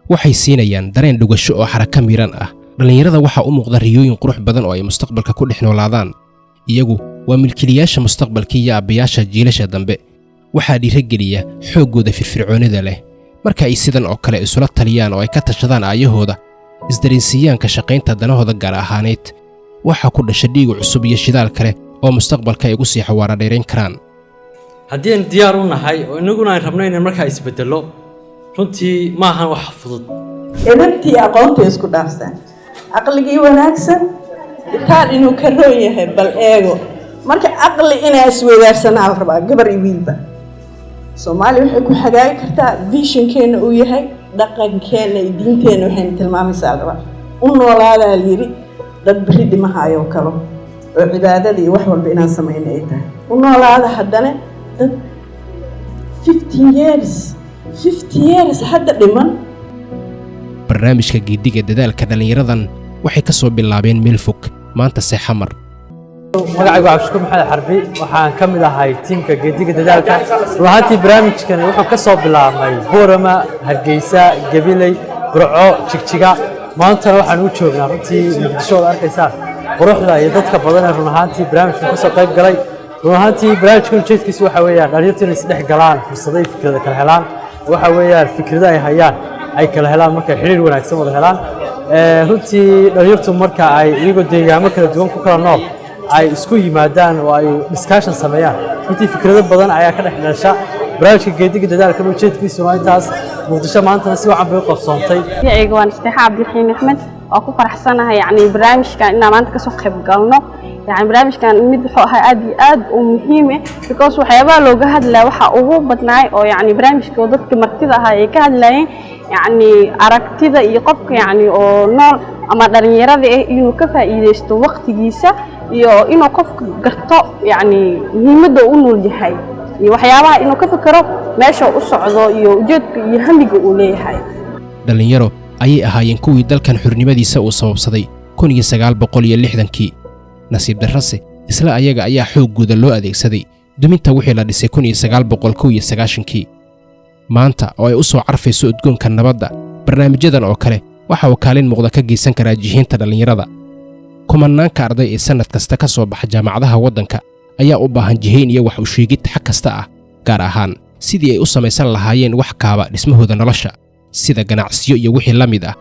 waxay siinayaan dareen dhugasho oo xaraka miran ah. Dhalinyarada waxa u muuqda riyooyin qurux badan oo ay mustaqbalka ku dhex noolaadaan. Iyagu waa milkiilayaasha mustaqbalka iyo aabbayaasha jiilasha dambe. Waxaa dhiirigeliya xooggooda firfircoonida leh. Marka ay sidan oo kale isula taliyaan oo ay ka tashadaan aayahooda, isdareensiiyaan ka shaqaynta danahooda gaar ahaaneed, waxaa ku dhasha dhiig cusub iyo shidaal kale oo mustaqbalka ay ugu sii xawaara dheerayn karaan. haddii aan diyaar u nahay oo inaguna aan rabno inaan markaa isbedelo runtii ma ahan wax fudud. edabtii aqoonta isku dhaafsan aqligii wanaagsan itaal inuu ka roon yahay bal eego marka aqli inaa isweydaarsanaa la rabaa gabar iyo wiilba. Soomaaliya waxay ku hagaagi kartaa visionkeena uu yahay dhaqankeena iyo diinteena waxayna tilmaamaysaa la rabaa u noolaadaa yiri dad beri dhimahaayo kalo oo cibaadada iyo wax walba inaan samayno ay tahay u noolaada haddana dad 50 years hadda dhiman. barnaamijka geediga dadaalka dhalinyaradan waxay ka soo bilaabeen meel fog maanta se xamar. magacaygu Cabdishakuur Maxamed Xarbi waxaan ka mid ahay tiimka geediga dadaalka. ruuxantii barnaamijkan wuxuu ka soo bilaabmay Boorama, Hargeysa, Gabiley, Burco, Jigjiga. maanta waxaan u joognaa runtii Muqdisho oo arkaysaa quruxda iyo dadka badan ee ruuxantii barnaamijkan ka soo qayb galay. ruuxantii barnaamijkan jeedkiisu waxa weeyaan dhalinyaradu inay isdhex galaan, fursado ay fikrada kala helaan, waxa weeyaan fikrada ay hayaan ay kala helaan marka xiriir wanaagsan wada helaan. runtii dhalinyaradu marka ay iyagoo deegaamo kala duwan ku kala nool ay isku yimaadaan oo ay discussion sameeyaan runtii fikrado badan ayaa ka dhex dhasha. barnaamijka geediga dadaalka ujeedkiisu waa intaas. Muqdisho maantana si wacan bay u qabsoontay. magacayga waan Istixa Cabdiraxiin Axmed oo ku faraxsanahay barnaamijkan inaan maanta ka soo qayb galno. barnaamijkan mid wuxuu ahaa aad u muhiim ah because waxyaabaha looga hadlaa waxa ugu badnaay oo barnaamijka dadka martida ah ay ka hadlayeen aragtida iyo qofka oo nool ama dhalinyarada inuu ka faa'iideysto waqtigiisa iyo inuu qofka garto muhiimadda uu nool yahay iyo waxyaabaha inuu ka fikiro meesha uu socdo iyo ujeedka iyo hamiga uu leeyahay. dhalinyaro ayay ahaayeen kuwii dalkan xurnimadiisa uu sababsaday 1960kii. nasiib darrase isla ayaga ayaa xooggooda loo adeegsaday duminta wixii la dhisay 1991kii. maanta oo ay u soo carfayso udgoonka nabadda, barnaamijyadan oo kale waxa uu kaalin muuqda ka geysan karaa jihiinta dhalinyarada. kumanaanka arday ee sanad kasta ka soo baxa jaamacadaha waddanka ayaa u baahan jihayn iyo wax u sheegid xag kasta ah, gaar ahaan sidii ay u samaysan lahaayeen wax kaaba dhismahooda nolosha, sida ganacsiyo iyo wixii la mid ah